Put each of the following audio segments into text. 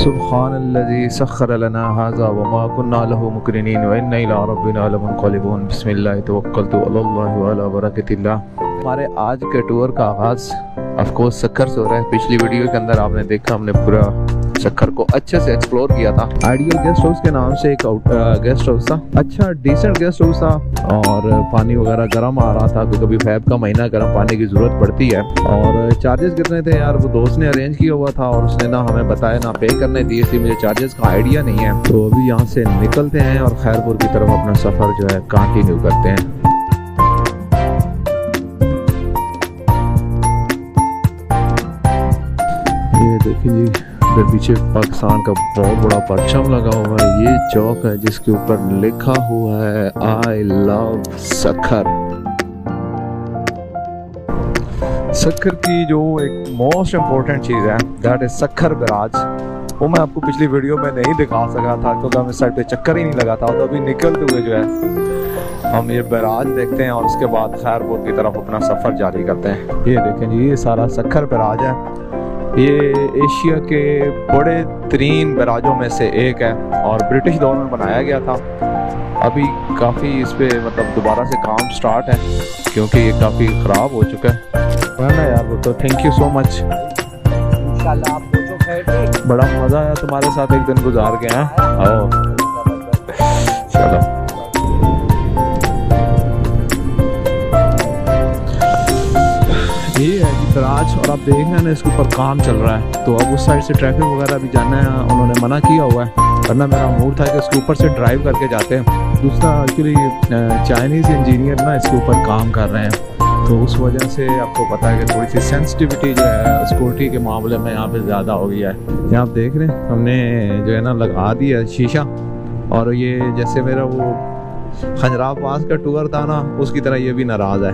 सुब्हानल्लज़ी सख्खर लना हाज़ा व मा कुन्ना लहू मुक़रिनीन व इन्ना इला रब्बिना लमुनक़लिबून बिस्मिल्लाहि तवक्कलतु अलल्लाहि व अला बरकतिल्लाह। हमारे आज के टूर का आगाज़ ऑफ कोर्स सक्खर से हो रहा है। पिछली वीडियो के अंदर आपने देखा हमने पूरा सक्खर को अच्छे से एक्सप्लोर किया था। आइडियल गेस्ट हाउस के नाम से एक गेस्ट हाउस था, अच्छा डिसेंट गेस्ट हाउस था और पानी वगैरह गर्म आ रहा था क्योंकि कभी फैब का महीना गर्म पानी की ज़रूरत पड़ती है। और चार्जेस कितने थे यार, वो दोस्त ने अरेंज किया हुआ था और उसने ना हमें बताया ना पे करने दिए थे, मुझे चार्जेस का आइडिया नहीं है। तो अभी यहाँ से निकलते हैं और खैरपुर की तरफ अपना सफ़र जो है कंटिन्यू करते हैं। ये देखिए जी, इधर पीछे पाकिस्तान का बहुत बड़ा परचम लगा हुआ है। ये चौक है जिसके ऊपर लिखा हुआ है आई लव सक्खर। सक्खर की जो एक मोस्ट इम्पोर्टेंट चीज़ है दैट इज सक्खर बैराज, वो मैं आपको पिछली वीडियो में नहीं दिखा सका था क्योंकि हम इस साइड पे चक्कर ही नहीं लगा था। तो अभी निकलते हुए जो है हम ये बैराज देखते हैं और उसके बाद खैरपुर की तरफ अपना सफ़र जारी करते हैं। ये देखें जी, ये सारा सक्खर बैराज है। ये एशिया के बड़े तरीन बैराजों में से एक है और ब्रिटिश दौर में बनाया गया था। अभी काफ़ी इस पे मतलब दोबारा से काम स्टार्ट है क्योंकि ये काफ़ी ख़राब हो चुका है ना यार। वो तो थैंक यू सो मच, इंशाल्लाह आप बड़ा मज़ा आया तुम्हारे साथ एक दिन गुजार के। हैं चलो ये है जी बैराज और आप देख रहे हैं ना इसके ऊपर काम चल रहा है। तो अब उस साइड से ट्रैफिक वगैरह भी जाना है, उन्होंने मना किया हुआ है, वरना मेरा मूड था कि इसके ऊपर से ड्राइव करके जाते हैं। दूसरा एक्चुअली चाइनीज़ इंजीनियर ना इसके ऊपर काम कर रहे हैं तो उस वजह से आपको पता है कि थोड़ी सी सेंसिटिविटी जो है सिक्योरिटी के मामले में यहाँ पे ज़्यादा हो गया है। यहाँ आप देख रहे हैं हमने जो है ना लगा दिया शीशा, और ये जैसे मेरा वो खंजरा पास का टूर था ना उसकी तरह ये भी नाराज़ है।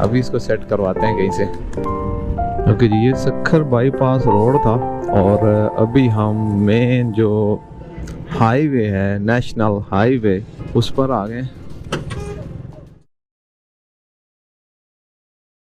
अभी इसको सेट करवाते हैं कहीं से क्योंकि ये सक्खर बाईपास रोड था और अभी हम मेन जो हाईवे है नेशनल हाईवे उस पर आ गए।